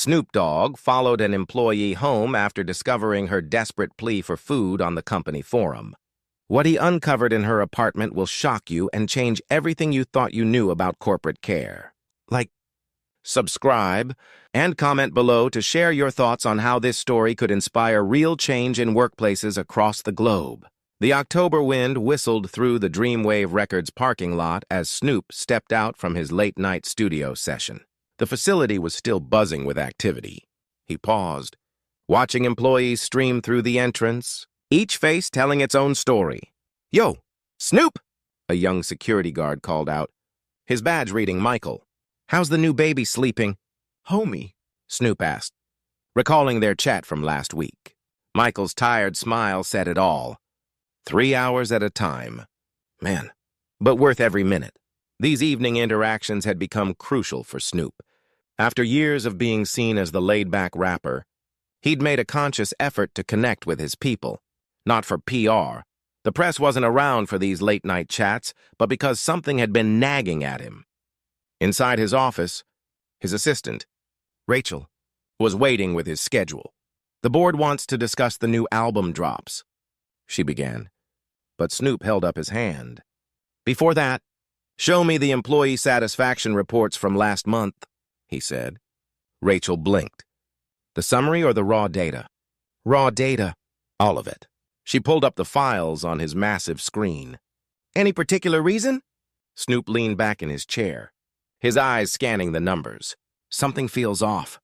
Snoop Dogg followed an employee home after discovering her desperate plea for food on the company forum. What he uncovered in her apartment will shock you and change everything you thought you knew about corporate care. Like, subscribe, and comment below to share your thoughts on how this story could inspire real change in workplaces across the globe. The October wind whistled through the Dreamwave Records parking lot as Snoop stepped out from his late-night studio session. The facility was still buzzing with activity. He paused, watching employees stream through the entrance, each face telling its own story. "Yo, Snoop!" a young security guard called out, his badge reading Michael. "How's the new baby sleeping?" "Homie," Snoop asked, recalling their chat from last week. Michael's tired smile said it all. 3 hours at a time. Man, but worth every minute. These evening interactions had become crucial for Snoop. After years of being seen as the laid-back rapper, he'd made a conscious effort to connect with his people. Not for PR. The press wasn't around for these late-night chats, but because something had been nagging at him. Inside his office, his assistant, Rachel, was waiting with his schedule. "The board wants to discuss the new album drops," she began, but Snoop held up his hand. "Before that, show me the employee satisfaction reports from last month," he said. Rachel blinked. "The summary or the raw data?" "Raw data. All of it." She pulled up the files on his massive screen. "Any particular reason?" Snoop leaned back in his chair, his eyes scanning the numbers. "Something feels off.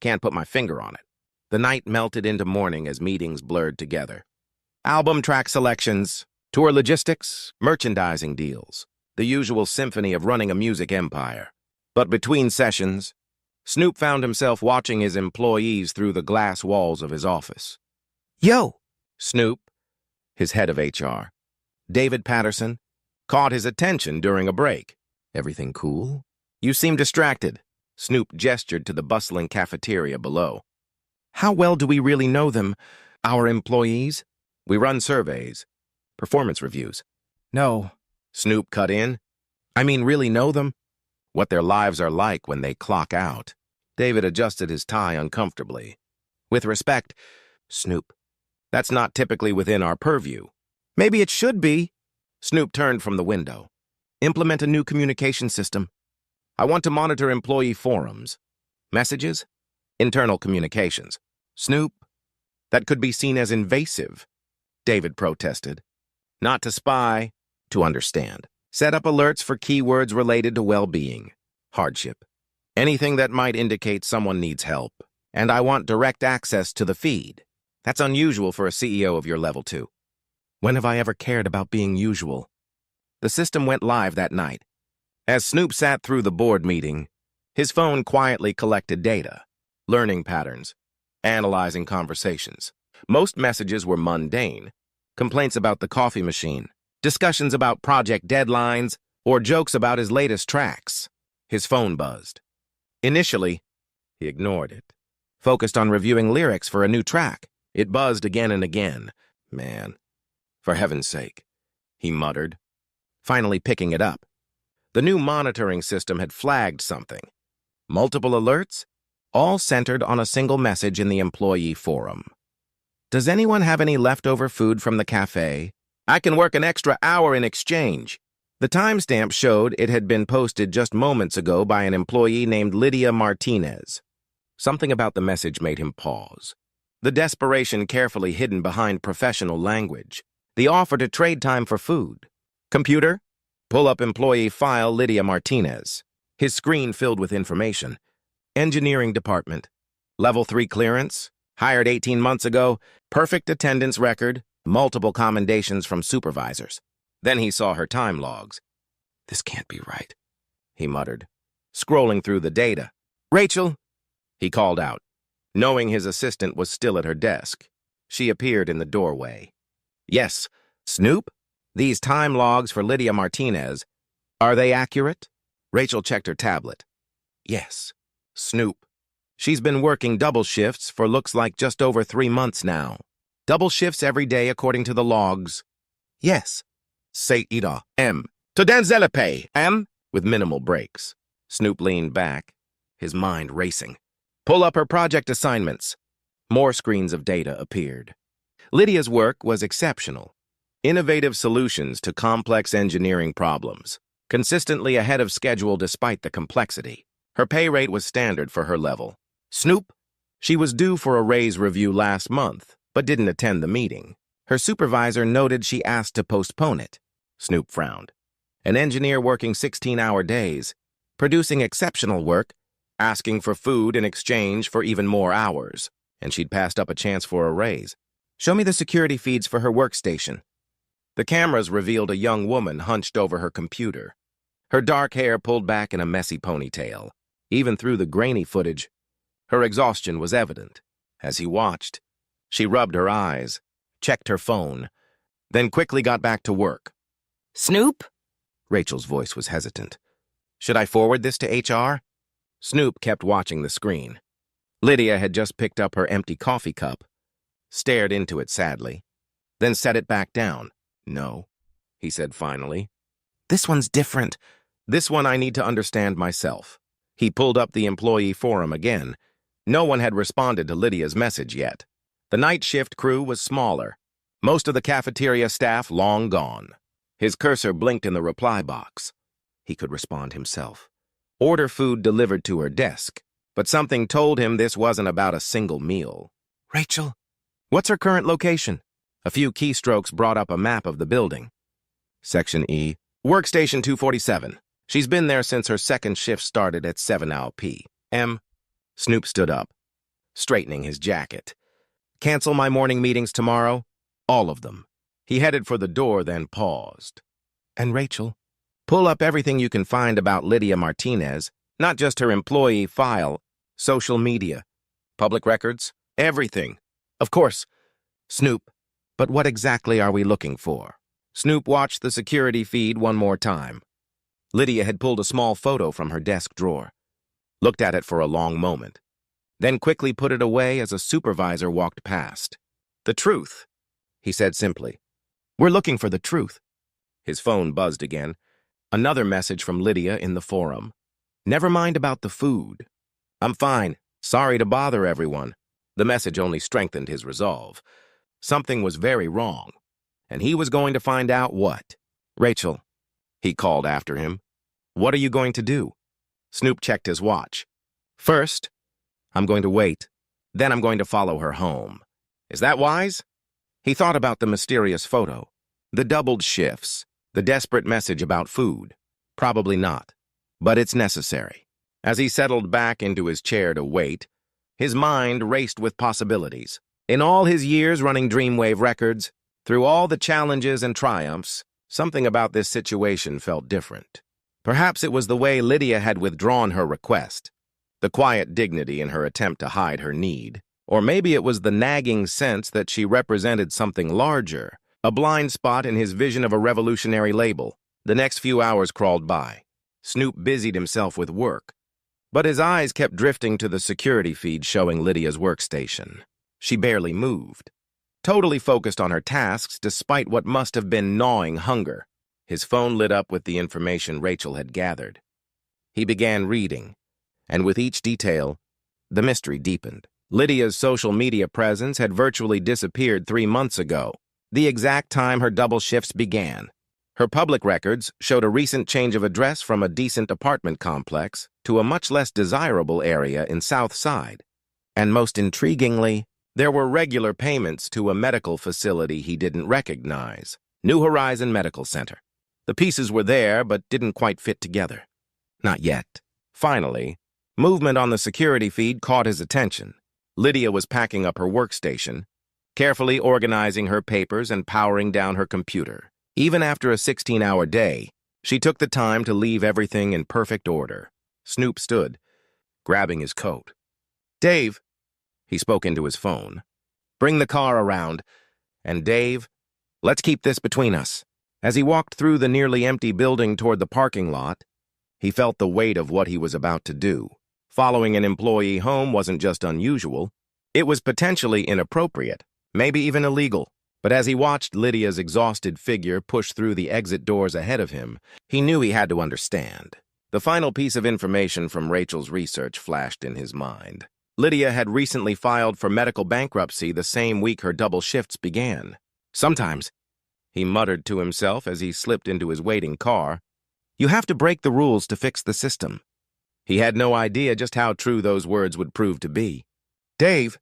Can't put my finger on it." The night melted into morning as meetings blurred together. Album track selections, tour logistics, merchandising deals. The usual symphony of running a music empire. But between sessions, Snoop found himself watching his employees through the glass walls of his office. "Yo!" Snoop, his head of HR, David Patterson, caught his attention during a break. "Everything cool? You seem distracted." Snoop gestured to the bustling cafeteria below. "How well do we really know them, our employees?" "We run surveys, performance reviews." "No," Snoop cut in. "I mean really know them? What their lives are like when they clock out." David adjusted his tie uncomfortably. "With respect, Snoop, that's not typically within our purview." "Maybe it should be." Snoop turned from the window. "Implement a new communication system. I want to monitor employee forums, messages, internal communications." "Snoop, that could be seen as invasive," David protested. "Not to spy, to understand. Set up alerts for keywords related to well-being, hardship, anything that might indicate someone needs help. And I want direct access to the feed. That's unusual for a CEO of your level, too." "When have I ever cared about being usual?" The system went live that night. As Snoop sat through the board meeting, his phone quietly collected data, learning patterns, analyzing conversations. Most messages were mundane, complaints about the coffee machine, discussions about project deadlines, or jokes about his latest tracks. His phone buzzed. Initially, he ignored it, focused on reviewing lyrics for a new track. It buzzed again and again. "Man, for heaven's sake," he muttered, finally picking it up. The new monitoring system had flagged something. Multiple alerts, all centered on a single message in the employee forum. "Does anyone have any leftover food from the cafe? I can work an extra hour in exchange." The timestamp showed it had been posted just moments ago by an employee named Lydia Martinez. Something about the message made him pause, the desperation carefully hidden behind professional language. The offer to trade time for food. "Computer, pull up employee file Lydia Martinez." His screen filled with information. "Engineering department. Level 3 clearance. Hired 18 months ago. Perfect attendance record. Multiple commendations from supervisors." Then he saw her time logs. "This can't be right," he muttered, scrolling through the data. "Rachel," he called out, knowing his assistant was still at her desk. She appeared in the doorway. "Yes, Snoop? These time logs for Lydia Martinez, are they accurate?" Rachel checked her tablet. "Yes, Snoop. She's been working double shifts for looks like just over 3 months now. Double shifts every day according to the logs." "Yes." "Say Ida, M. To Danzelepe, M." With minimal breaks. Snoop leaned back, his mind racing. Pull up her project assignments. More screens of data appeared. Lydia's work was exceptional. Innovative solutions to complex engineering problems, consistently ahead of schedule despite the complexity. Her pay rate was standard for her level. Snoop? She was due for a raise review last month, but didn't attend the meeting. Her supervisor noted she asked to postpone it. Snoop frowned. An engineer working 16-hour days, producing exceptional work, asking for food in exchange for even more hours, and she'd passed up a chance for a raise. Show me the security feeds for her workstation. The cameras revealed a young woman hunched over her computer, her dark hair pulled back in a messy ponytail. Even through the grainy footage, her exhaustion was evident. As he watched, she rubbed her eyes, checked her phone, then quickly got back to work. Snoop? Rachel's voice was hesitant. Should I forward this to HR? Snoop kept watching the screen. Lydia had just picked up her empty coffee cup, stared into it sadly, then set it back down. No, he said finally. This one's different. This one I need to understand myself. He pulled up the employee forum again. No one had responded to Lydia's message yet. The night shift crew was smaller. Most of the cafeteria staff long gone. His cursor blinked in the reply box. He could respond himself. Order food delivered to her desk, but something told him this wasn't about a single meal. Rachel? What's her current location? A few keystrokes brought up a map of the building. Section E. Workstation 247. She's been there since her second shift started at 7 p.m. Snoop stood up, straightening his jacket. Cancel my morning meetings tomorrow? All of them. He headed for the door, then paused. And Rachel? Pull up everything you can find about Lydia Martinez, not just her employee file, social media, public records, everything. Of course. Snoop, but what exactly are we looking for? Snoop watched the security feed one more time. Lydia had pulled a small photo from her desk drawer, looked at it for a long moment, then quickly put it away as a supervisor walked past. The truth, he said simply. We're looking for the truth. His phone buzzed again. Another message from Lydia in the forum. Never mind about the food. I'm fine. Sorry to bother everyone. The message only strengthened his resolve. Something was very wrong, and he was going to find out what. Rachel, he called after him. What are you going to do? Snoop checked his watch. First, I'm going to wait. Then I'm going to follow her home. Is that wise? He thought about the mysterious photo, the doubled shifts, the desperate message about food. Probably not, but it's necessary. As he settled back into his chair to wait, his mind raced with possibilities. In all his years running Dreamwave Records, through all the challenges and triumphs, something about this situation felt different. Perhaps it was the way Lydia had withdrawn her request, the quiet dignity in her attempt to hide her need. Or maybe it was the nagging sense that she represented something larger, a blind spot in his vision of a revolutionary label. The next few hours crawled by. Snoop busied himself with work, but his eyes kept drifting to the security feed showing Lydia's workstation. She barely moved, totally focused on her tasks despite what must have been gnawing hunger. His phone lit up with the information Rachel had gathered. He began reading, and with each detail, the mystery deepened. Lydia's social media presence had virtually disappeared 3 months ago, the exact time her double shifts began. Her public records showed a recent change of address from a decent apartment complex to a much less desirable area in South Side. And most intriguingly, there were regular payments to a medical facility he didn't recognize, New Horizon Medical Center. The pieces were there, but didn't quite fit together. Not yet. Finally, movement on the security feed caught his attention. Lydia was packing up her workstation, carefully organizing her papers and powering down her computer. Even after a 16-hour day, she took the time to leave everything in perfect order. Snoop stood, grabbing his coat. Dave, he spoke into his phone. Bring the car around. And Dave, let's keep this between us. As he walked through the nearly empty building toward the parking lot, he felt the weight of what he was about to do. Following an employee home wasn't just unusual, it was potentially inappropriate, maybe even illegal. But as he watched Lydia's exhausted figure push through the exit doors ahead of him, he knew he had to understand. The final piece of information from Rachel's research flashed in his mind. Lydia had recently filed for medical bankruptcy the same week her double shifts began. Sometimes, he muttered to himself as he slipped into his waiting car, you have to break the rules to fix the system. He had no idea just how true those words would prove to be. Dave,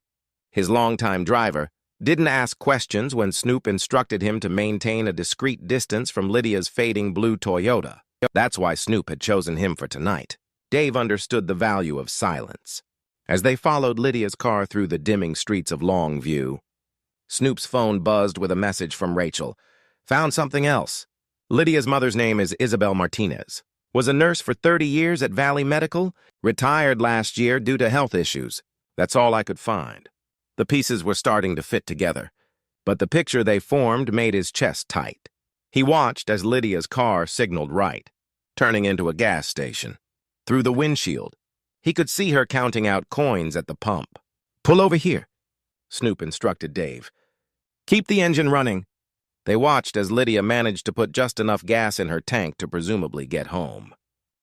his longtime driver, didn't ask questions when Snoop instructed him to maintain a discreet distance from Lydia's fading blue Toyota. That's why Snoop had chosen him for tonight. Dave understood the value of silence. As they followed Lydia's car through the dimming streets of Longview, Snoop's phone buzzed with a message from Rachel. Found something else. Lydia's mother's name is Isabel Martinez. Was a nurse for 30 years at Valley Medical. Retired last year due to health issues. That's all I could find. The pieces were starting to fit together, but the picture they formed made his chest tight. He watched as Lydia's car signaled right, turning into a gas station. Through the windshield, he could see her counting out coins at the pump. Pull over here, Snoop instructed Dave. Keep the engine running. They watched as Lydia managed to put just enough gas in her tank to presumably get home.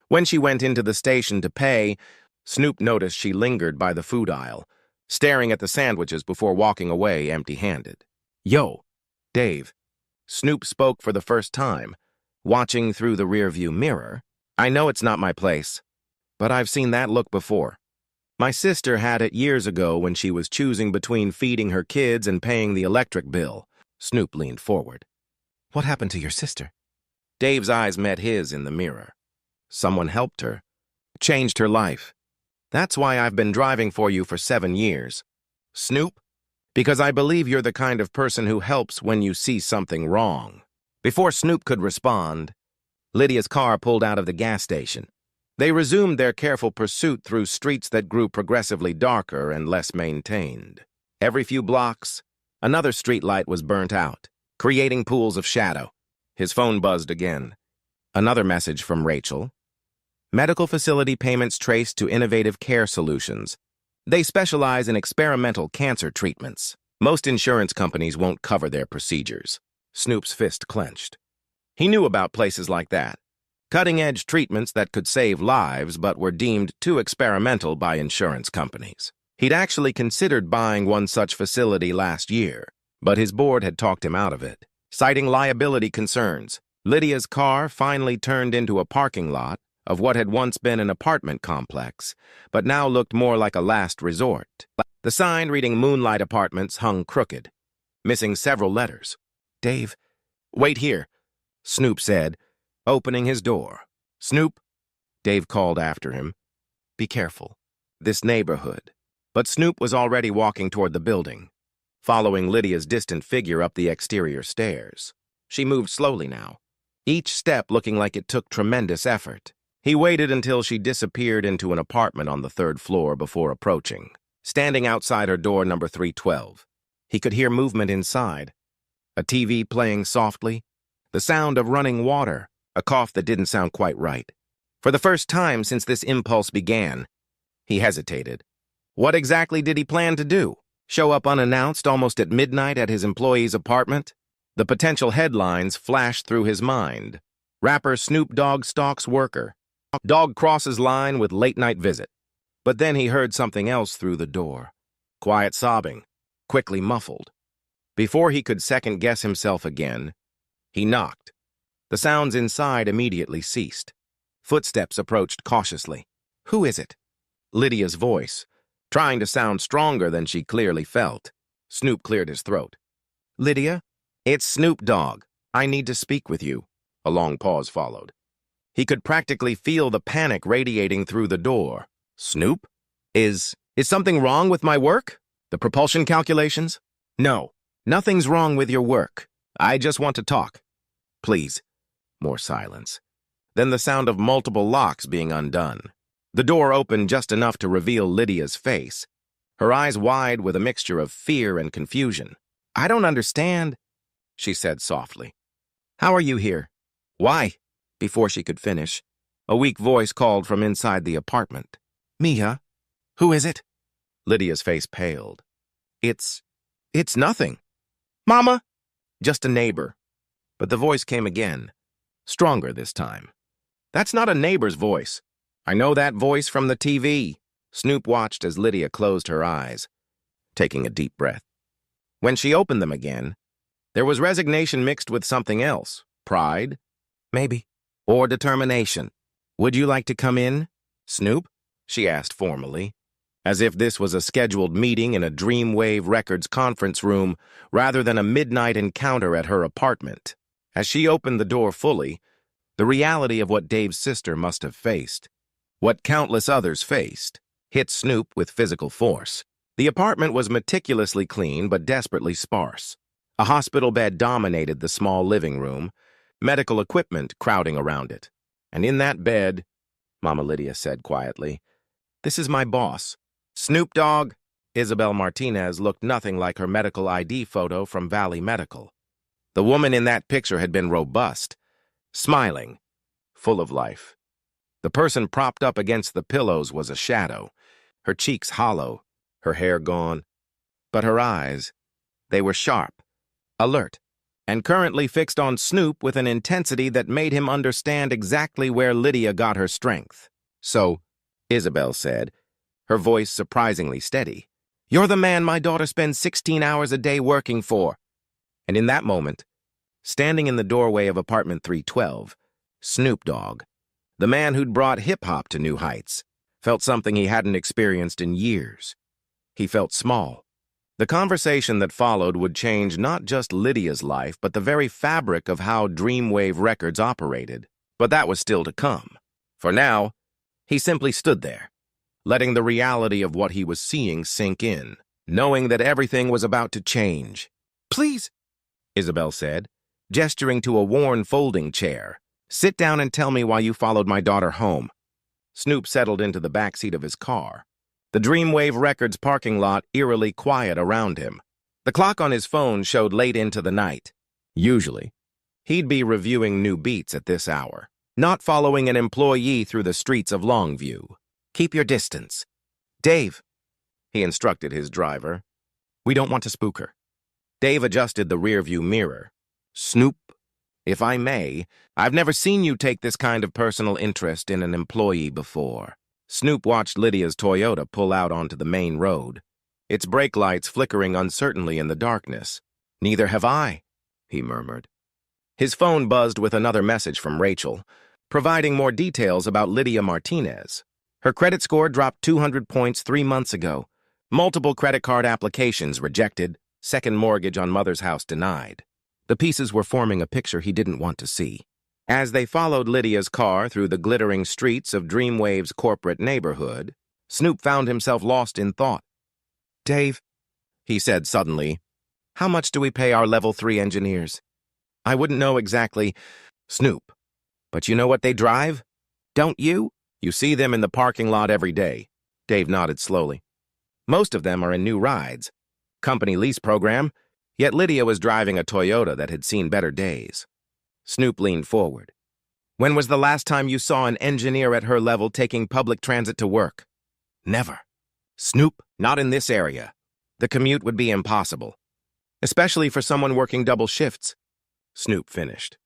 When she went into the station to pay, Snoop noticed she lingered by the food aisle, staring at the sandwiches before walking away empty-handed. Yo, Dave. Snoop spoke for the first time, watching through the rearview mirror. I know it's not my place, but I've seen that look before. My sister had it years ago when she was choosing between feeding her kids and paying the electric bill. Snoop leaned forward. What happened to your sister? Dave's eyes met his in the mirror. Someone helped her, changed her life. That's why I've been driving for you for 7 years. Snoop? Because I believe you're the kind of person who helps when you see something wrong. Before Snoop could respond, Lydia's car pulled out of the gas station. They resumed their careful pursuit through streets that grew progressively darker and less maintained. Every few blocks, another streetlight was burnt out, creating pools of shadow. His phone buzzed again. Another message from Rachel. Medical facility payments traced to Innovative Care Solutions. They specialize in experimental cancer treatments. Most insurance companies won't cover their procedures. Snoop's fist clenched. He knew about places like that. Cutting-edge treatments that could save lives but were deemed too experimental by insurance companies. He'd actually considered buying one such facility last year, but his board had talked him out of it, citing liability concerns. Lydia's car finally turned into a parking lot of what had once been an apartment complex, but now looked more like a last resort. The sign reading Moonlight Apartments hung crooked, missing several letters. Dave, wait here, Snoop said, opening his door. Snoop, Dave called after him. Be careful. This neighborhood. But Snoop was already walking toward the building, following Lydia's distant figure up the exterior stairs. She moved slowly now, each step looking like it took tremendous effort. He waited until she disappeared into an apartment on the 3rd floor before approaching. Standing outside her door, number 312, he could hear movement inside. A TV playing softly, the sound of running water, a cough that didn't sound quite right. For the first time since this impulse began, he hesitated. What exactly did he plan to do? Show up unannounced almost at midnight at his employee's apartment? The potential headlines flashed through his mind. Rapper Snoop Dogg stalks worker. Dogg crosses line with late-night visit. But then he heard something else through the door. Quiet sobbing, quickly muffled. Before he could second-guess himself again, he knocked. The sounds inside immediately ceased. Footsteps approached cautiously. Who is it? Lydia's voice, trying to sound stronger than she clearly felt. Snoop cleared his throat. Lydia, it's Snoop Dogg. I need to speak with you. A long pause followed. He could practically feel the panic radiating through the door. Snoop? Is something wrong with my work? The propulsion calculations? No, nothing's wrong with your work. I just want to talk. Please. More silence. Then the sound of multiple locks being undone. The door opened just enough to reveal Lydia's face, her eyes wide with a mixture of fear and confusion. I don't understand, she said softly. How are you here? Why? Before she could finish, a weak voice called from inside the apartment. Mia? Who is it? Lydia's face paled. It's nothing. Mama? Just a neighbor. But the voice came again, stronger this time. That's not a neighbor's voice. I know that voice from the TV. Snoop watched as Lydia closed her eyes, taking a deep breath. When she opened them again, there was resignation mixed with something else. Pride? Maybe. Or determination. "Would you like to come in, Snoop?" she asked formally, as if this was a scheduled meeting in a Dreamwave Records conference room rather than a midnight encounter at her apartment. As she opened the door fully, the reality of what Dave's sister must have faced, what countless others faced, hit Snoop with physical force. The apartment was meticulously clean but desperately sparse. A hospital bed dominated the small living room, medical equipment crowding around it. And in that bed, Mama Lydia said quietly, "This is my boss, Snoop Dogg." Isabel Martinez looked nothing like her medical ID photo from Valley Medical. The woman in that picture had been robust, smiling, full of life. The person propped up against the pillows was a shadow, her cheeks hollow, her hair gone. But her eyes, they were sharp, alert, and currently fixed on Snoop with an intensity that made him understand exactly where Lydia got her strength. "So," Isabel said, her voice surprisingly steady, "you're the man my daughter spends 16 hours a day working for." And in that moment, standing in the doorway of apartment 312, Snoop Dogg, the man who'd brought hip-hop to new heights, felt something he hadn't experienced in years. He felt small. The conversation that followed would change not just Lydia's life, but the very fabric of how Dreamwave Records operated. But that was still to come. For now, he simply stood there, letting the reality of what he was seeing sink in, knowing that everything was about to change. "Please," Isabel said, gesturing to a worn folding chair, "sit down and tell me why you followed my daughter home." Snoop settled into the backseat of his car, the Dreamwave Records parking lot eerily quiet around him. The clock on his phone showed late into the night. Usually, he'd be reviewing new beats at this hour, not following an employee through the streets of Longview. "Keep your distance. Dave," he instructed his driver. "We don't want to spook her." Dave adjusted the rearview mirror. "Snoop, if I may, I've never seen you take this kind of personal interest in an employee before." Snoop watched Lydia's Toyota pull out onto the main road, its brake lights flickering uncertainly in the darkness. "Neither have I," he murmured. His phone buzzed with another message from Rachel, providing more details about Lydia Martinez. Her credit score dropped 200 points 3 months ago. Multiple credit card applications rejected, second mortgage on mother's house denied. The pieces were forming a picture he didn't want to see. As they followed Lydia's car through the glittering streets of Dreamwave's corporate neighborhood, Snoop found himself lost in thought. "Dave," he said suddenly, "how much do we pay our level 3 engineers?" "I wouldn't know exactly, Snoop. But you know what they drive? Don't you? You see them in the parking lot every day." Dave nodded slowly. "Most of them are in new rides. Company lease program, yet Lydia was driving a Toyota that had seen better days." Snoop leaned forward. "When was the last time you saw an engineer at her level taking public transit to work?" "Never." "Snoop, not in this area. The commute would be impossible, especially for someone working double shifts." Snoop finished.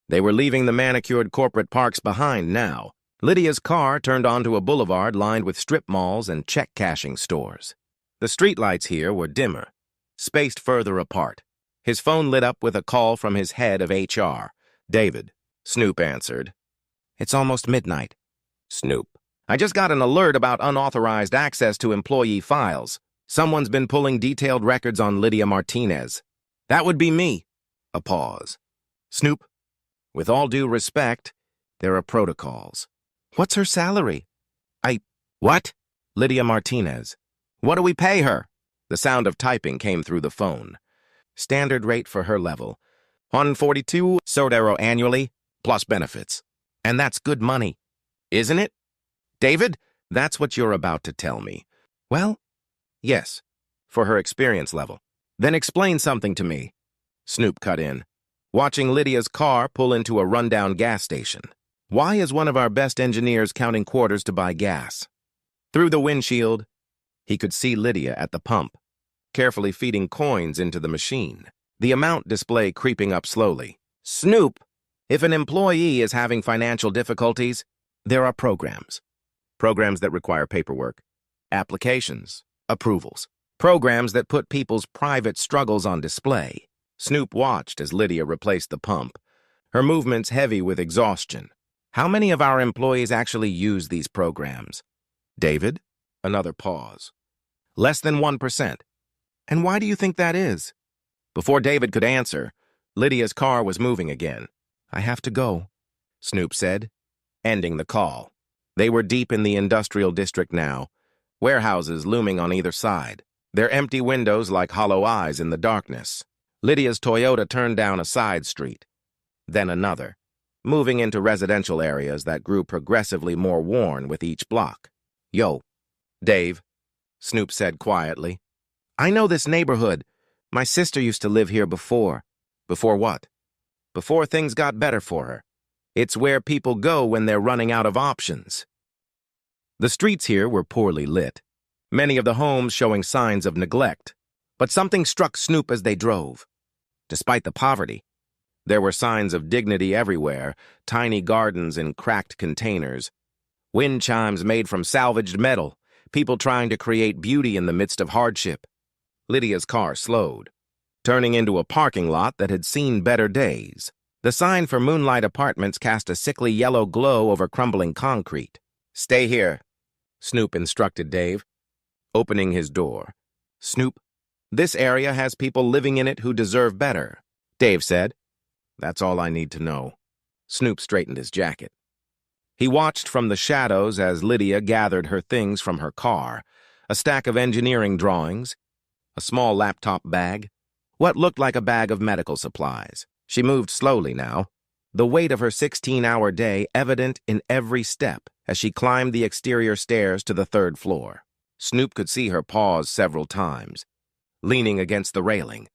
They were leaving the manicured corporate parks behind now. Lydia's car turned onto a boulevard lined with strip malls and check-cashing stores. The streetlights here were dimmer, spaced further apart. His phone lit up with a call from his head of HR. "David," Snoop answered. "It's almost midnight." "Snoop, I just got an alert about unauthorized access to employee files. Someone's been pulling detailed records on Lydia Martinez." "That would be me." A pause. "Snoop, with all due respect, there are protocols." "What's her salary?" What?" "Lydia Martinez." "What do we pay her?" The sound of typing came through the phone. "Standard rate for her level. $142 Sodero annually, plus benefits. And that's good money, isn't it? David, that's what you're about to tell me." "Well, yes, for her experience level." "Then explain something to me." Snoop cut in, watching Lydia's car pull into a rundown gas station. "Why is one of our best engineers counting quarters to buy gas?" Through the windshield, he could see Lydia at the pump, carefully feeding coins into the machine, the amount display creeping up slowly. "Snoop, if an employee is having financial difficulties, there are programs. Programs that require paperwork, applications, approvals, programs that put people's private struggles on display. Snoop watched as Lydia replaced the pump, her movements heavy with exhaustion. How many of our employees actually use these programs? David? Another pause. Less than 1%. And why do you think that is? Before David could answer, Lydia's car was moving again. I have to go, Snoop said, ending the call. They were deep in the industrial district now, warehouses looming on either side, their empty windows like hollow eyes in the darkness. Lydia's Toyota turned down a side street, then another, moving into residential areas that grew progressively more worn with each block. Yo, Dave, Snoop said quietly. I know this neighborhood. My sister used to live here before. Before what? Before things got better for her. It's where people go when they're running out of options. The streets here were poorly lit, many of the homes showing signs of neglect. But something struck Snoop as they drove. Despite the poverty, there were signs of dignity everywhere, tiny gardens in cracked containers, wind chimes made from salvaged metal, people trying to create beauty in the midst of hardship. Lydia's car slowed, turning into a parking lot that had seen better days. The sign for Moonlight Apartments cast a sickly yellow glow over crumbling concrete. Stay here, Snoop instructed Dave, opening his door. Snoop, this area has people living in it who deserve better, Dave said. That's all I need to know. Snoop straightened his jacket. He watched from the shadows as Lydia gathered her things from her car, a stack of engineering drawings, a small laptop bag, what looked like a bag of medical supplies. She moved slowly now, the weight of her 16-hour day evident in every step as she climbed the exterior stairs to the third floor. Snoop could see her pause several times, leaning against the railing.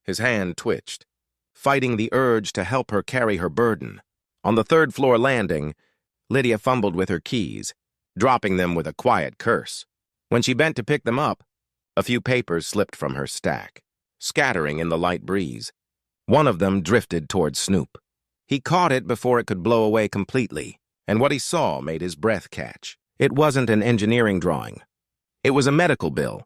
His hand twitched, fighting the urge to help her carry her burden. On the third-floor landing, Lydia fumbled with her keys, dropping them with a quiet curse. When she bent to pick them up, a few papers slipped from her stack, scattering in the light breeze. One of them drifted toward Snoop. He caught it before it could blow away completely, and what he saw made his breath catch. It wasn't an engineering drawing. It was a medical bill.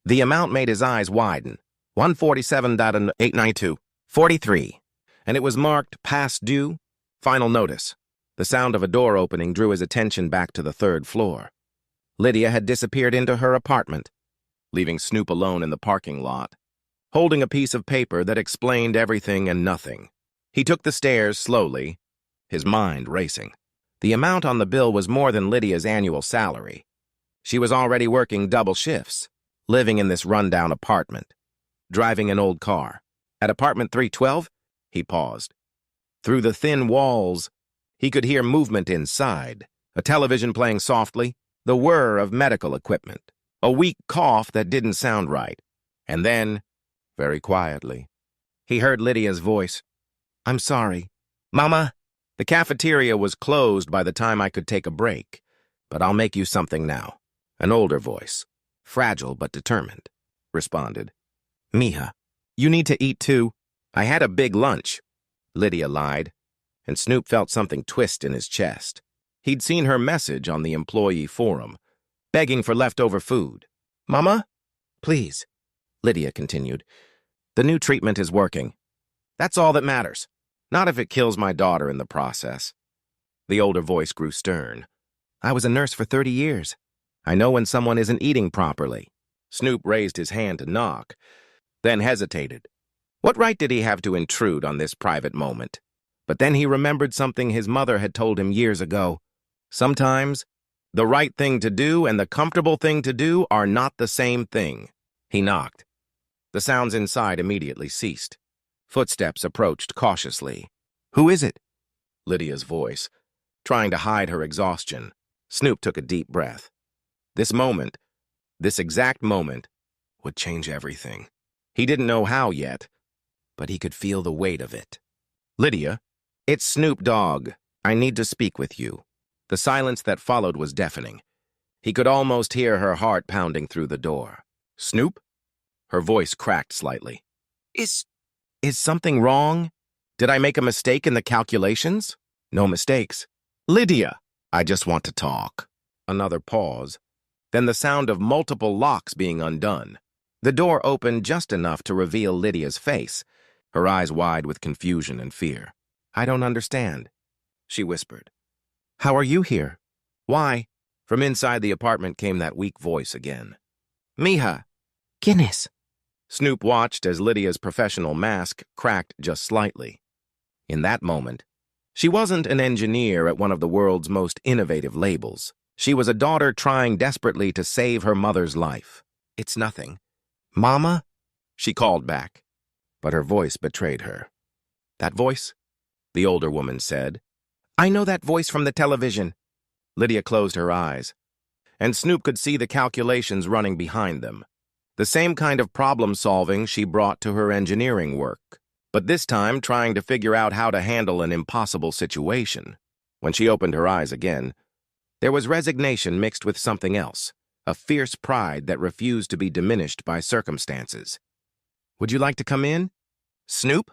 The amount made his eyes widen. 147.892.43. And it was marked past due, final notice. The sound of a door opening drew his attention back to the third floor. Lydia had disappeared into her apartment, leaving Snoop alone in the parking lot, holding a piece of paper that explained everything and nothing. He took the stairs slowly, his mind racing. The amount on the bill was more than Lydia's annual salary. She was already working double shifts, living in this rundown apartment, driving an old car. At apartment 312, he paused. Through the thin walls, he could hear movement inside, a television playing softly, the whir of medical equipment, a weak cough that didn't sound right. And then, very quietly, he heard Lydia's voice. I'm sorry. Mama, the cafeteria was closed by the time I could take a break, but I'll make you something now. An older voice, fragile but determined, responded. Mija, you need to eat too. I had a big lunch, Lydia lied, and Snoop felt something twist in his chest. He'd seen her message on the employee forum, begging for leftover food. Mama? Please, Lydia continued. The new treatment is working. That's all that matters. Not if it kills my daughter in the process. The older voice grew stern. I was a nurse for 30 years. I know when someone isn't eating properly. Snoop raised his hand to knock, then hesitated. What right did he have to intrude on this private moment? But then he remembered something his mother had told him years ago. Sometimes, the right thing to do and the comfortable thing to do are not the same thing. He knocked. The sounds inside immediately ceased. Footsteps approached cautiously. Who is it? Lydia's voice, trying to hide her exhaustion. Snoop took a deep breath. This moment, this exact moment, would change everything. He didn't know how yet, but he could feel the weight of it. Lydia, it's Snoop Dogg. I need to speak with you. The silence that followed was deafening. He could almost hear her heart pounding through the door. Snoop? Her voice cracked slightly. Is something wrong? Did I make a mistake in the calculations? No mistakes. Lydia, I just want to talk. Another pause. then the sound of multiple locks being undone. The door opened just enough to reveal Lydia's face, her eyes wide with confusion and fear. "I don't understand," she whispered. "How are you here? Why?" From inside the apartment came that weak voice again. "Mija." Guinness. Snoop watched as Lydia's professional mask cracked just slightly. In that moment, she wasn't an engineer at one of the world's most innovative labels. She was a daughter trying desperately to save her mother's life. "It's nothing." "Mama?" she called back, but her voice betrayed her. "That voice?" the older woman said. "I know that voice from the television." Lydia closed her eyes, and Snoop could see the calculations running behind them. The same kind of problem-solving she brought to her engineering work, but this time trying to figure out how to handle an impossible situation. When she opened her eyes again, there was resignation mixed with something else, a fierce pride that refused to be diminished by circumstances. "Would you like to come in, Snoop?"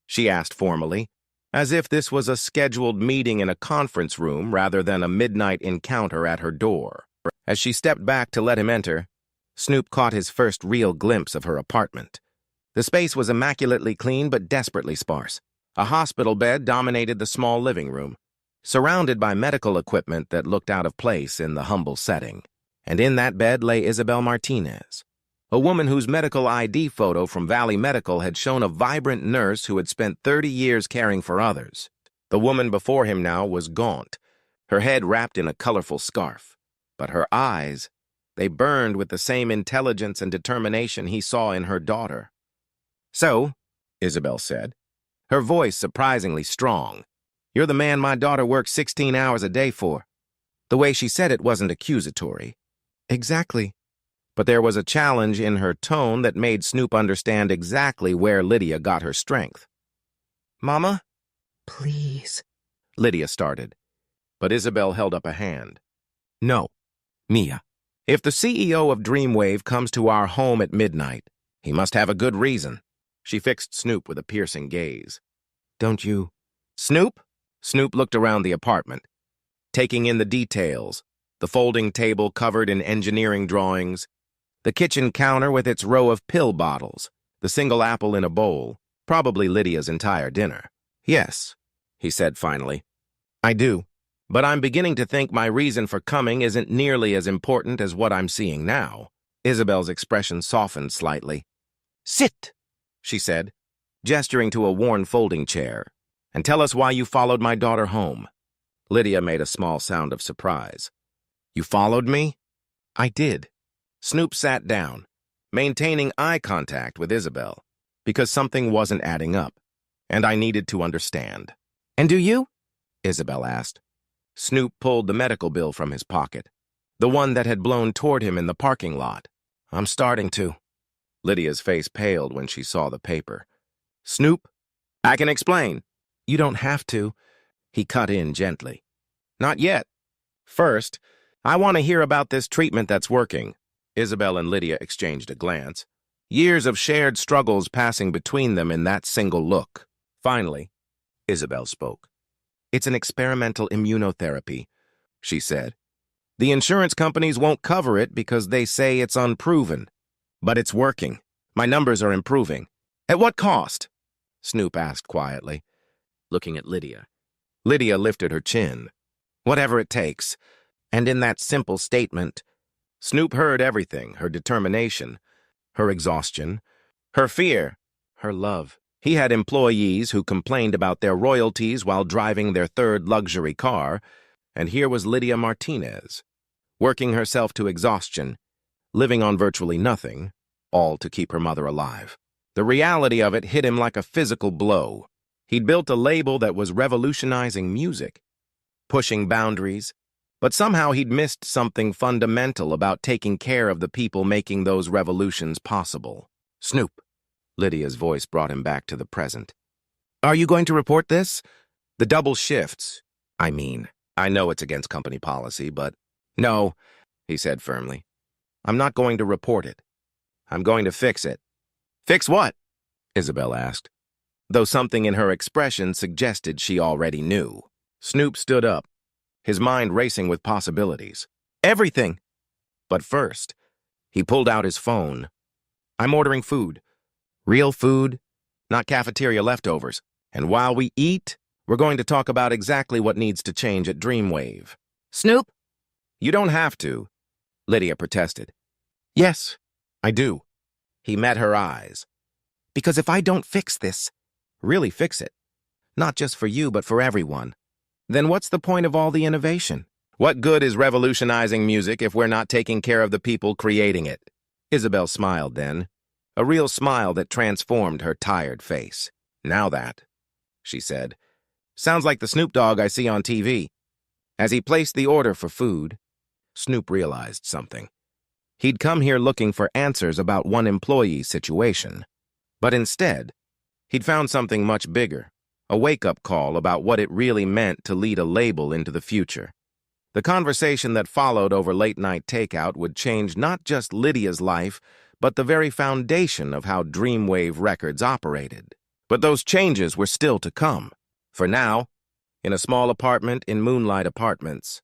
she asked formally, as if this was a scheduled meeting in a conference room rather than a midnight encounter at her door. As she stepped back to let him enter, Snoop caught his first real glimpse of her apartment. The space was immaculately clean but desperately sparse. A hospital bed dominated the small living room, surrounded by medical equipment that looked out of place in the humble setting. And in that bed lay Isabel Martinez, a woman whose medical ID photo from Valley Medical had shown a vibrant nurse who had spent 30 years caring for others. The woman before him now was gaunt, her head wrapped in a colorful scarf. But her eyes, they burned with the same intelligence and determination he saw in her daughter. "So," Isabel said, her voice surprisingly strong, "you're the man my daughter works 16 hours a day for." The way she said it wasn't accusatory. "Exactly." But there was a challenge in her tone that made Snoop understand exactly where Lydia got her strength. "Mama?" Please. Lydia started, but Isabel held up a hand. "No, Mia. If the CEO of Dreamwave comes to our home at midnight, he must have a good reason." She fixed Snoop with a piercing gaze. "Don't you—" "Snoop?" Snoop looked around the apartment, taking in the details, the folding table covered in engineering drawings, the kitchen counter with its row of pill bottles, the single apple in a bowl, probably Lydia's entire dinner. "Yes," he said finally. "I do. But I'm beginning to think my reason for coming isn't nearly as important as what I'm seeing now." Isabel's expression softened slightly. "Sit," she said, gesturing to a worn folding chair, "and tell us why you followed my daughter home." Lydia made a small sound of surprise. "You followed me?" "I did." Snoop sat down, maintaining eye contact with Isabel, because something wasn't adding up, and I needed to understand. "And do you?" Isabel asked. Snoop pulled the medical bill from his pocket, the one that had blown toward him in the parking lot. "I'm starting to." Lydia's face paled when she saw the paper. "Snoop, I can explain." "You don't have to," he cut in gently. "Not yet. First, I want to hear about this treatment that's working." Isabel and Lydia exchanged a glance, years of shared struggles passing between them in that single look. Finally, Isabel spoke. "It's an experimental immunotherapy," she said. "The insurance companies won't cover it because they say it's unproven. But it's working. My numbers are improving." "At what cost?" Snoop asked quietly, looking at Lydia. Lydia lifted her chin. "Whatever it takes." And in that simple statement, Snoop heard everything, her determination, her exhaustion, her fear, her love. He had employees who complained about their royalties while driving their third luxury car, and here was Lydia Martinez, working herself to exhaustion, living on virtually nothing, all to keep her mother alive. The reality of it hit him like a physical blow. He'd built a label that was revolutionizing music, pushing boundaries, but somehow he'd missed something fundamental about taking care of the people making those revolutions possible. "Snoop." Lydia's voice brought him back to the present. "Are you going to report this?" "The double shifts. I mean, I know it's against company policy, but—" "No," he said firmly. "I'm not going to report it. I'm going to fix it." "Fix what?" Isabel asked, though something in her expression suggested she already knew. Snoop stood up, his mind racing with possibilities. "Everything." But first, he pulled out his phone. I'm ordering food. Real food, not cafeteria leftovers. And while we eat, we're going to talk about exactly what needs to change at Dreamwave. Snoop? You don't have to, Lydia protested. Yes, I do. He met her eyes. Because if I don't fix this, really fix it, not just for you but for everyone, then what's the point of all the innovation? What good is revolutionizing music if we're not taking care of the people creating it? Isabel smiled then, a real smile that transformed her tired face. Now that, she said, sounds like the Snoop Dogg I see on TV. As he placed the order for food, Snoop realized something. He'd come here looking for answers about one employee's situation. But instead, he'd found something much bigger, a wake-up call about what it really meant to lead a label into the future. The conversation that followed over late-night takeout would change not just Lydia's life, but the very foundation of how Dreamwave Records operated. But those changes were still to come. For now, in a small apartment in Moonlight Apartments,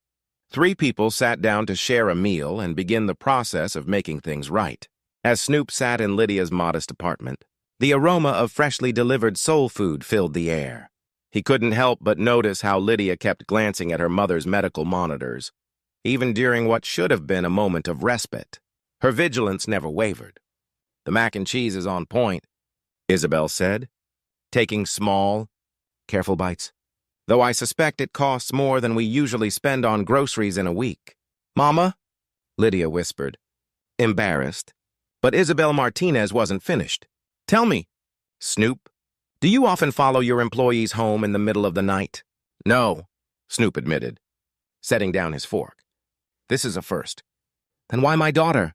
3 people sat down to share a meal and begin the process of making things right. As Snoop sat in Lydia's modest apartment, the aroma of freshly delivered soul food filled the air. He couldn't help but notice how Lydia kept glancing at her mother's medical monitors, even during what should have been a moment of respite. Her vigilance never wavered. The mac and cheese is on point, Isabel said, taking small, careful bites. Though I suspect it costs more than we usually spend on groceries in a week. Mama? Lydia whispered, embarrassed. But Isabel Martinez wasn't finished. Tell me, Snoop, do you often follow your employees home in the middle of the night? No, Snoop admitted, setting down his fork. This is a first. Then why my daughter?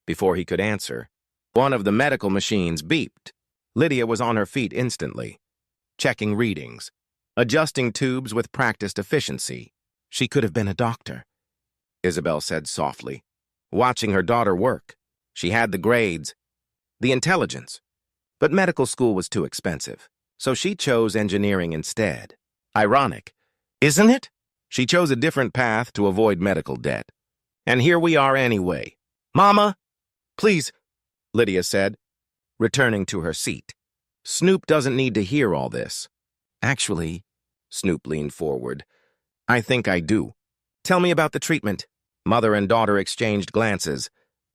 Before he could answer, one of the medical machines beeped. Lydia was on her feet instantly, checking readings, adjusting tubes with practiced efficiency. She could have been a doctor, Isabel said softly, watching her daughter work. She had the grades, the intelligence, but medical school was too expensive, so she chose engineering instead. Ironic, isn't it? She chose a different path to avoid medical debt. And here we are anyway. Mama, please, Lydia said, returning to her seat. Snoop doesn't need to hear all this. Actually, Snoop leaned forward, I think I do. Tell me about the treatment. Mother and daughter exchanged glances.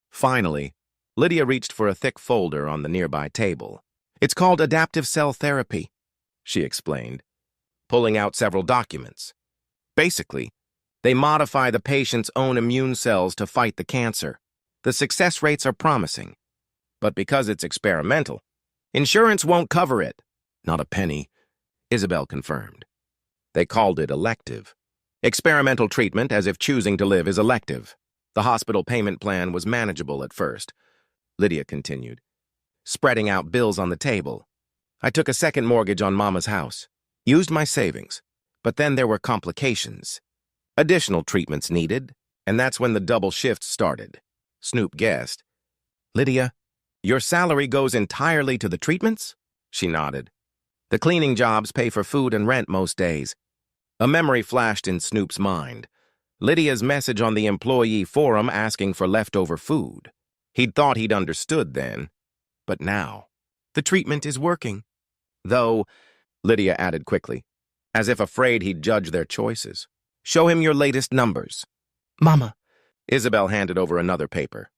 Finally, Lydia reached for a thick folder on the nearby table. It's called adaptive cell therapy, she explained, pulling out several documents. Basically, they modify the patient's own immune cells to fight the cancer. The success rates are promising. But because it's experimental, insurance won't cover it. Not a penny, Isabel confirmed. They called it elective. Experimental treatment as if choosing to live is elective. The hospital payment plan was manageable at first, Lydia continued, spreading out bills on the table. I took a second mortgage on Mama's house, used my savings, but then there were complications. Additional treatments needed, and that's when the double shifts started. Snoop guessed. Lydia, your salary goes entirely to the treatments? She nodded. The cleaning jobs pay for food and rent most days. A memory flashed in Snoop's mind. Lydia's message on the employee forum asking for leftover food. He'd thought he'd understood then. But now, the treatment is working. Though, Lydia added quickly, as if afraid he'd judge their choices. Show him your latest numbers. Mama. Isabel handed over another paper.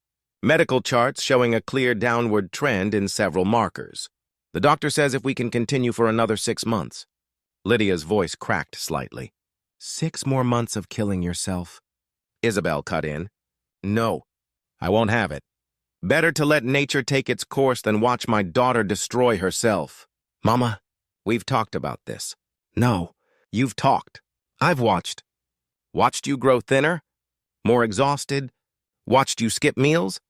Medical charts showing a clear downward trend in several markers. The doctor says if we can continue for another 6 months. Lydia's voice cracked slightly. 6 more months of killing yourself. Isabel cut in. No, I won't have it. Better to let nature take its course than watch my daughter destroy herself. Mama, we've talked about this. No, you've talked. I've watched. Watched you grow thinner, more exhausted, watched you skip meals,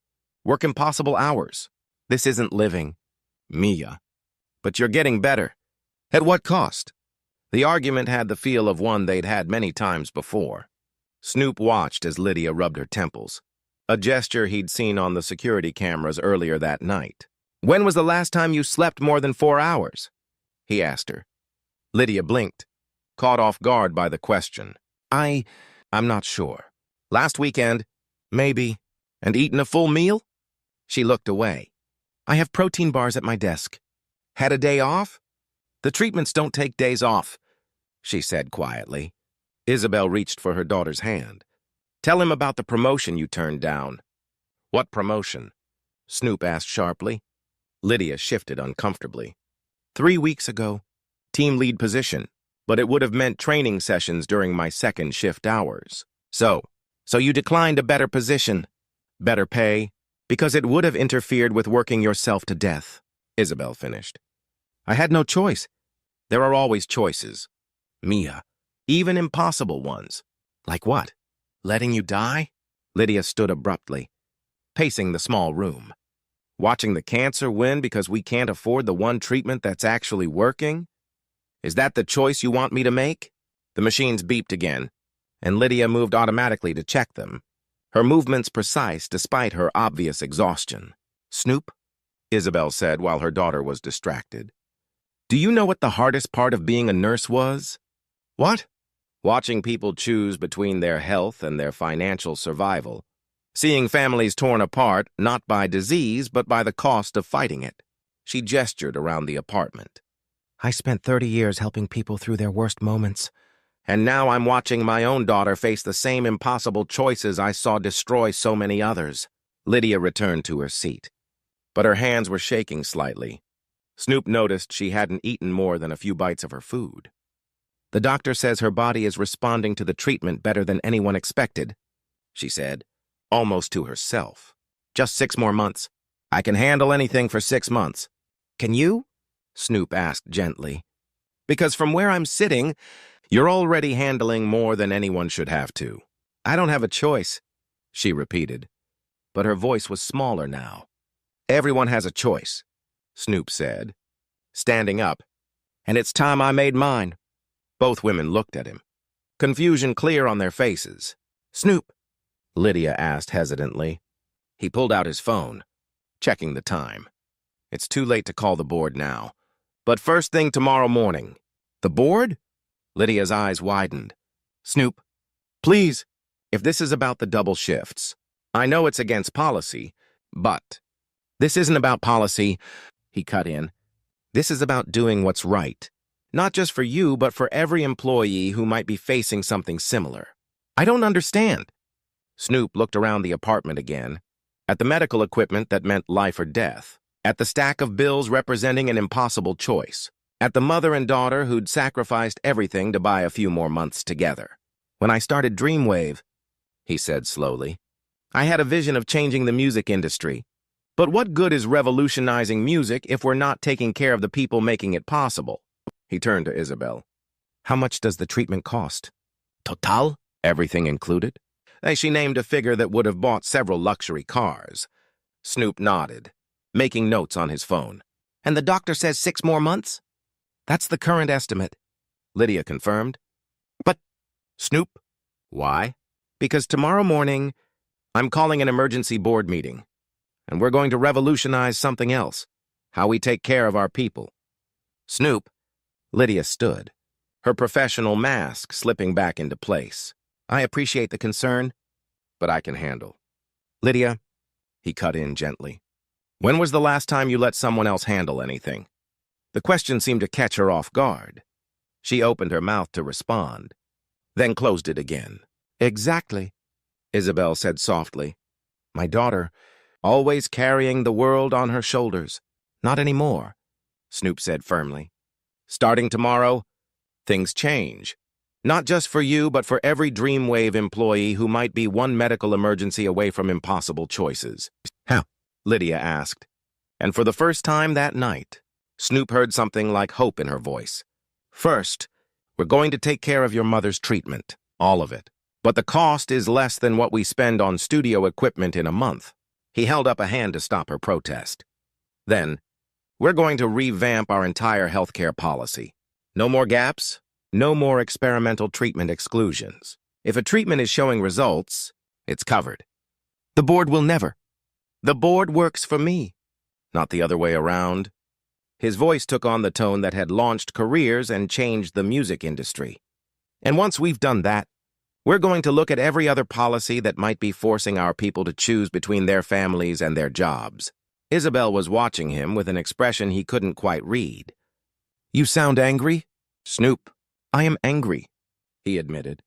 work impossible hours. This isn't living, Mia. But you're getting better. At what cost? The argument had the feel of one they'd had many times before. Snoop watched as Lydia rubbed her temples, a gesture he'd seen on the security cameras earlier that night. When was the last time you slept more than 4 hours? He asked her. Lydia blinked, caught off guard by the question. I'm not sure. Last weekend, maybe. And eaten a full meal? She looked away. I have protein bars at my desk. Had a day off? The treatments don't take days off, she said quietly. Isabel reached for her daughter's hand. Tell him about the promotion you turned down. What promotion? Snoop asked sharply. Lydia shifted uncomfortably. 3 weeks ago, team lead position, but it would have meant training sessions during my second shift hours. So you declined a better position, better pay, because it would have interfered with working yourself to death, Isabel finished. I had no choice. There are always choices. Mia, even impossible ones. Like what? Letting you die? Lydia stood abruptly, pacing the small room. Watching the cancer win because we can't afford the one treatment that's actually working? Is that the choice you want me to make? The machines beeped again, and Lydia moved automatically to check them, her movements precise despite her obvious exhaustion. Snoop, Isabel said while her daughter was distracted. Do you know what the hardest part of being a nurse was? What? Watching people choose between their health and their financial survival. Seeing families torn apart, not by disease, but by the cost of fighting it. She gestured around the apartment. I spent 30 years helping people through their worst moments, and now I'm watching my own daughter face the same impossible choices I saw destroy so many others. Lydia returned to her seat, but her hands were shaking slightly. Snoop noticed she hadn't eaten more than a few bites of her food. The doctor says her body is responding to the treatment better than anyone expected, she said, almost to herself. Just 6 more months. I can handle anything for 6 months. Can you? Snoop asked gently. Because from where I'm sitting, you're already handling more than anyone should have to. I don't have a choice, she repeated, but her voice was smaller now. Everyone has a choice, Snoop said, standing up. And it's time I made mine. Both women looked at him, confusion clear on their faces. Snoop, Lydia asked hesitantly. He pulled out his phone, checking the time. It's too late to call the board now. But first thing tomorrow morning. The board? Lydia's eyes widened. Snoop, please, if this is about the double shifts, I know it's against policy, but this isn't about policy, he cut in. This is about doing what's right. Not just for you, but for every employee who might be facing something similar. I don't understand. Snoop looked around the apartment again, at the medical equipment that meant life or death, at the stack of bills representing an impossible choice, at the mother and daughter who'd sacrificed everything to buy a few more months together. When I started Dreamwave, he said slowly, I had a vision of changing the music industry. But what good is revolutionizing music if we're not taking care of the people making it possible? He turned to Isabel. How much does the treatment cost? Total? Everything included? She named a figure that would have bought several luxury cars. Snoop nodded, making notes on his phone. And the doctor says 6 more months? That's the current estimate, Lydia confirmed. But, Snoop, why? Because tomorrow morning, I'm calling an emergency board meeting, and we're going to revolutionize something else, how we take care of our people. Snoop, Lydia stood, her professional mask slipping back into place. I appreciate the concern, but I can handle. Lydia, he cut in gently. When was the last time you let someone else handle anything? The question seemed to catch her off guard. She opened her mouth to respond, then closed it again. Exactly, Isabel said softly. My daughter, always carrying the world on her shoulders. Not anymore, Snoop said firmly. Starting tomorrow, things change. Not just for you, but for every Dreamwave employee who might be one medical emergency away from impossible choices. How? Lydia asked. And for the first time that night, Snoop heard something like hope in her voice. First, we're going to take care of your mother's treatment, all of it. But the cost is less than what we spend on studio equipment in a month. He held up a hand to stop her protest. Then, we're going to revamp our entire healthcare policy. No more gaps, no more experimental treatment exclusions. If a treatment is showing results, it's covered. The board will never. The board works for me, not the other way around. His voice took on the tone that had launched careers and changed the music industry. And once we've done that, We're going to look at every other policy that might be forcing our people to choose between their families and their jobs. Isabel was watching him with an expression he couldn't quite read. You sound angry? Snoop, I am angry, he admitted.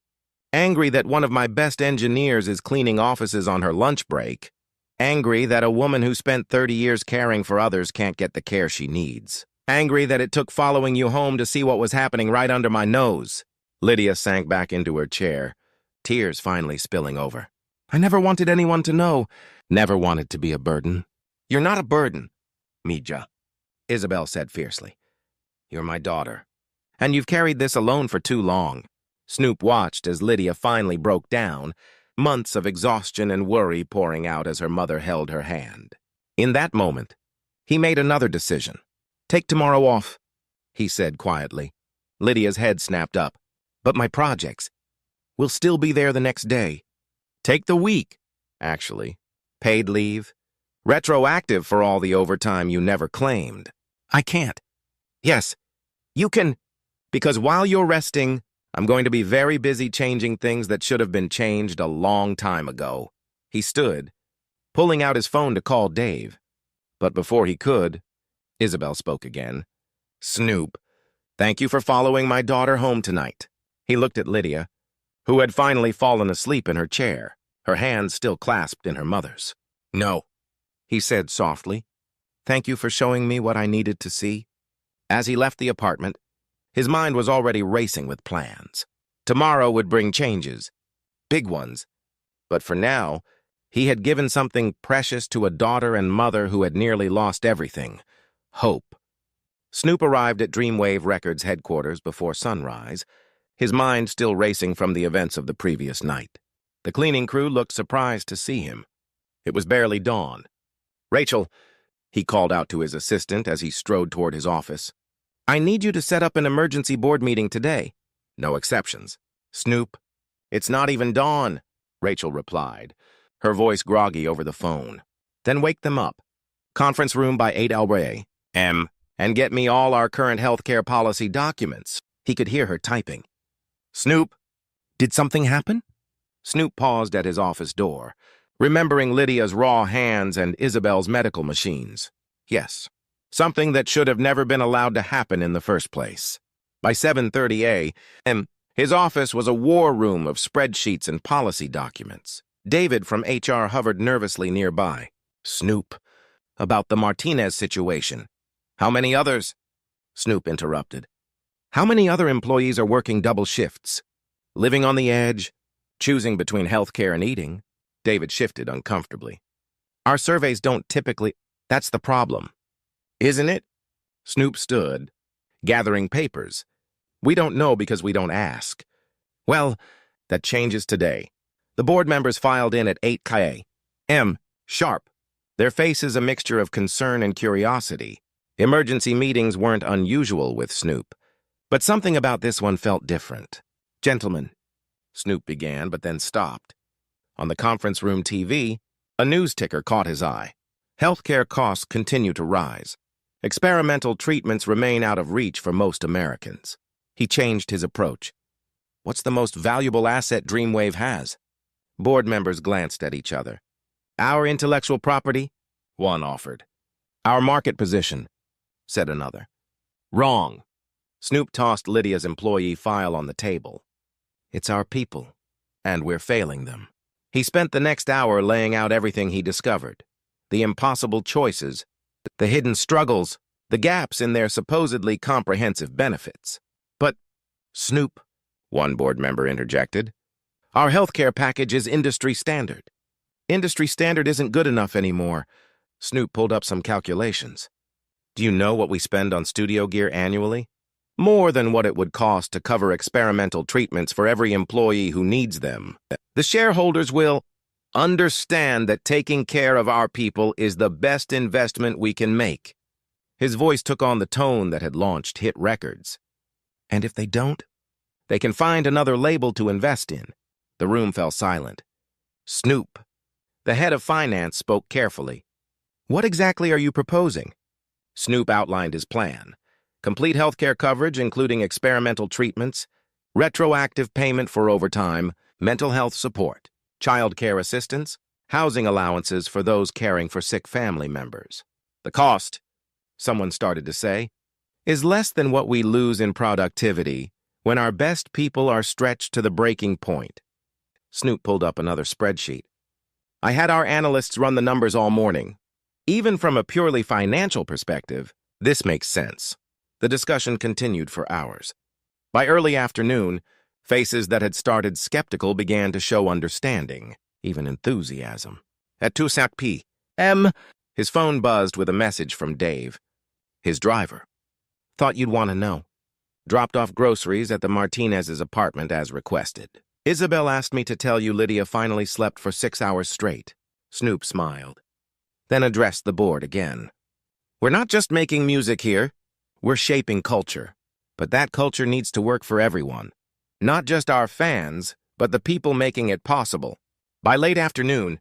Angry that one of my best engineers is cleaning offices on her lunch break. Angry that a woman who spent 30 years caring for others can't get the care she needs. Angry that it took following you home to see what was happening right under my nose. Lydia sank back into her chair, tears finally spilling over. I never wanted anyone to know. Never wanted to be a burden. You're not a burden, Mija, Isabel said fiercely. You're my daughter. And you've carried this alone for too long. Snoop watched as Lydia finally broke down, months of exhaustion and worry pouring out as her mother held her hand. In that moment, he made another decision. Take tomorrow off, he said quietly. Lydia's head snapped up. But my projects will still be there the next day. Take the week, actually. Paid leave. Retroactive for all the overtime you never claimed. I can't. Yes, you can. Because while you're resting, I'm going to be very busy changing things that should have been changed a long time ago. He stood, pulling out his phone to call Dave. But before he could, Isabel spoke again. Snoop, thank you for following my daughter home tonight. He looked at Lydia, who had finally fallen asleep in her chair, her hands still clasped in her mother's. No, he said softly. Thank you for showing me what I needed to see. As he left the apartment, his mind was already racing with plans. Tomorrow would bring changes, big ones. But for now, he had given something precious to a daughter and mother who had nearly lost everything: hope. Snoop arrived at Dreamwave Records headquarters before sunrise, his mind still racing from the events of the previous night. The cleaning crew looked surprised to see him. It was barely dawn. Rachel, he called out to his assistant as he strode toward his office. I need you to set up an emergency board meeting today. No exceptions. Snoop, it's not even dawn, Rachel replied, her voice groggy over the phone. Then wake them up. Conference room by 8 a.m. And get me all our current healthcare policy documents. He could hear her typing. Snoop, did something happen? Snoop paused at his office door, remembering Lydia's raw hands and Isabel's medical machines. Yes, something that should have never been allowed to happen in the first place. By 7:30 a.m., his office was a war room of spreadsheets and policy documents. David from HR hovered nervously nearby. Snoop, about the Martinez situation. How many others? Snoop interrupted. How many other employees are working double shifts? Living on the edge, choosing between healthcare and eating? David shifted uncomfortably. Our surveys don't typically... That's the problem. Isn't it? Snoop stood, gathering papers. We don't know because we don't ask. Well, that changes today. The board members filed in at 8 a.m. sharp. Their faces a mixture of concern and curiosity. Emergency meetings weren't unusual with Snoop, but something about this one felt different. Gentlemen, Snoop began, but then stopped. On the conference room TV, a news ticker caught his eye. Healthcare costs continue to rise. Experimental treatments remain out of reach for most Americans. He changed his approach. What's the most valuable asset Dreamwave has? Board members glanced at each other. Our intellectual property? One offered. Our market position, said another. Wrong. Snoop tossed Lydia's employee file on the table. It's our people, and we're failing them. He spent the next hour laying out everything he discovered. The impossible choices, the hidden struggles, the gaps in their supposedly comprehensive benefits. But, Snoop, one board member interjected, our healthcare package is industry standard. Industry standard isn't good enough anymore. Snoop pulled up some calculations. Do you know what we spend on studio gear annually? More than what it would cost to cover experimental treatments for every employee who needs them. The shareholders will understand that taking care of our people is the best investment we can make. His voice took on the tone that had launched hit records. And if they don't, they can find another label to invest in. The room fell silent. Snoop, the head of finance, spoke carefully. What exactly are you proposing? Snoop outlined his plan. Complete healthcare coverage, including experimental treatments, retroactive payment for overtime, mental health support, child care assistance, housing allowances for those caring for sick family members. The cost, someone started to say, is less than what we lose in productivity when our best people are stretched to the breaking point. Snoop pulled up another spreadsheet. I had our analysts run the numbers all morning. Even from a purely financial perspective, this makes sense. The discussion continued for hours. By early afternoon, faces that had started skeptical began to show understanding, even enthusiasm. At 2:00 p.m., his phone buzzed with a message from Dave, his driver. Thought you'd want to know. Dropped off groceries at the Martinez's apartment as requested. Isabel asked me to tell you Lydia finally slept for 6 hours straight. Snoop smiled, then addressed the board again. We're not just making music here. We're shaping culture. But that culture needs to work for everyone. Not just our fans, but the people making it possible. By late afternoon,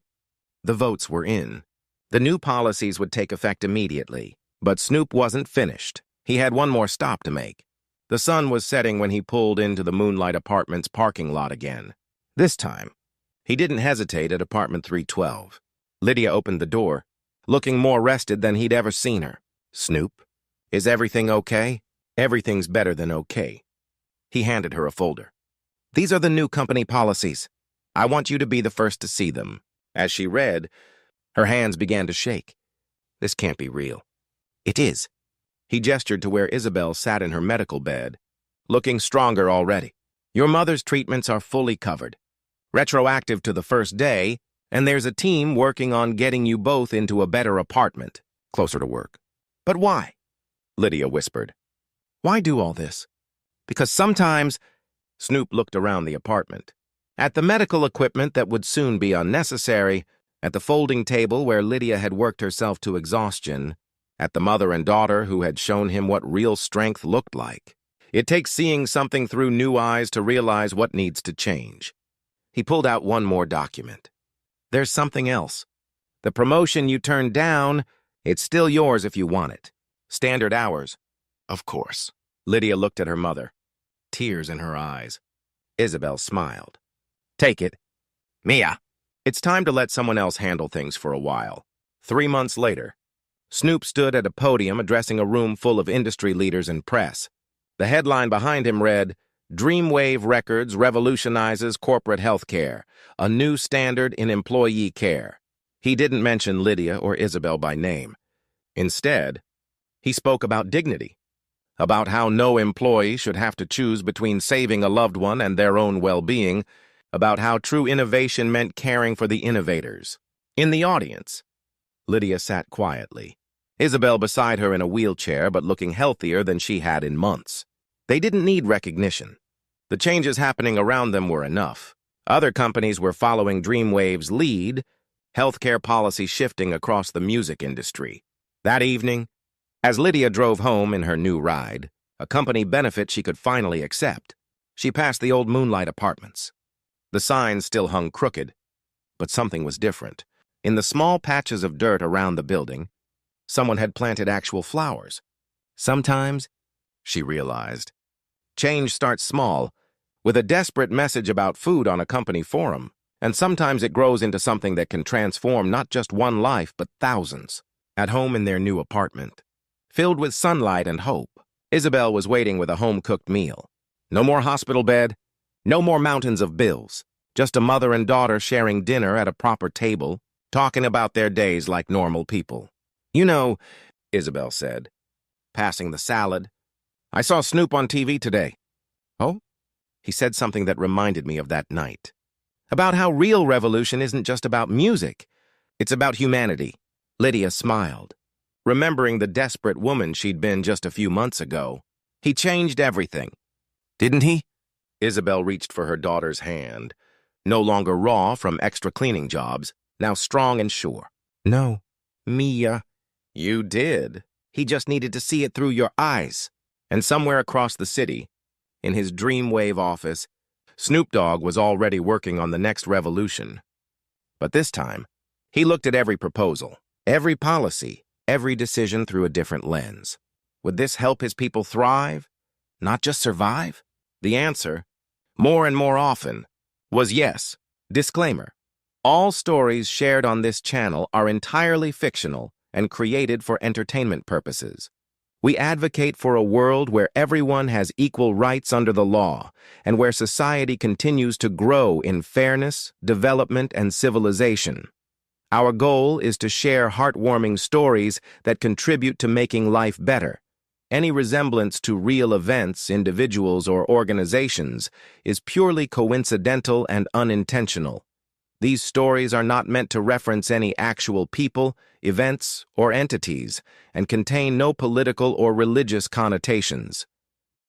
the votes were in. The new policies would take effect immediately. But Snoop wasn't finished. He had one more stop to make. The sun was setting when he pulled into the Moonlight Apartments parking lot again. This time, he didn't hesitate at apartment 312. Lydia opened the door, looking more rested than he'd ever seen her. Snoop, is everything okay? Everything's better than okay. He handed her a folder. These are the new company policies. I want you to be the first to see them. As she read, her hands began to shake. This can't be real. It is. He gestured to where Isabel sat in her medical bed, looking stronger already. Your mother's treatments are fully covered, retroactive to the first day, and there's a team working on getting you both into a better apartment, closer to work. But why? Lydia whispered. Why do all this? Because sometimes, Snoop looked around the apartment, at the medical equipment that would soon be unnecessary, at the folding table where Lydia had worked herself to exhaustion, at the mother and daughter who had shown him what real strength looked like. It takes seeing something through new eyes to realize what needs to change. He pulled out one more document. There's something else. The promotion you turned down, it's still yours if you want it. Standard hours. Of course. Lydia looked at her mother, tears in her eyes. Isabel smiled. Take it. Mia. It's time to let someone else handle things for a while. 3 months later, Snoop stood at a podium addressing a room full of industry leaders and press. The headline behind him read, Dreamwave Records revolutionizes corporate health care, a new standard in employee care. He didn't mention Lydia or Isabel by name. Instead, he spoke about dignity, about how no employee should have to choose between saving a loved one and their own well-being, about how true innovation meant caring for the innovators. In the audience, Lydia sat quietly, Isabel beside her in a wheelchair but looking healthier than she had in months. They didn't need recognition. The changes happening around them were enough. Other companies were following Dreamwave's lead, healthcare policy shifting across the music industry. That evening, as Lydia drove home in her new ride, a company benefit she could finally accept, she passed the old Moonlight Apartments. The signs still hung crooked, but something was different. In the small patches of dirt around the building, someone had planted actual flowers. Sometimes, she realized, change starts small, with a desperate message about food on a company forum, and sometimes it grows into something that can transform not just one life, but thousands. At home in their new apartment, filled with sunlight and hope, Isabel was waiting with a home-cooked meal. No more hospital bed, no more mountains of bills, just a mother and daughter sharing dinner at a proper table, talking about their days like normal people. You know, Isabel said, passing the salad, I saw Snoop on TV today. Oh? He said something that reminded me of that night. About how real revolution isn't just about music. It's about humanity. Lydia smiled, remembering the desperate woman she'd been just a few months ago. He changed everything. Didn't he? Isabel reached for her daughter's hand, no longer raw from extra cleaning jobs, now strong and sure. No, Mia. You did. He just needed to see it through your eyes. And somewhere across the city, in his Dreamwave office, Snoop Dogg was already working on the next revolution. But this time, he looked at every proposal, every policy, every decision through a different lens. Would this help his people thrive, not just survive? The answer, more and more often, was yes. Disclaimer. All stories shared on this channel are entirely fictional and created for entertainment purposes. We advocate for a world where everyone has equal rights under the law and where society continues to grow in fairness, development, and civilization. Our goal is to share heartwarming stories that contribute to making life better. Any resemblance to real events, individuals, or organizations is purely coincidental and unintentional. These stories are not meant to reference any actual people, events, or entities, and contain no political or religious connotations.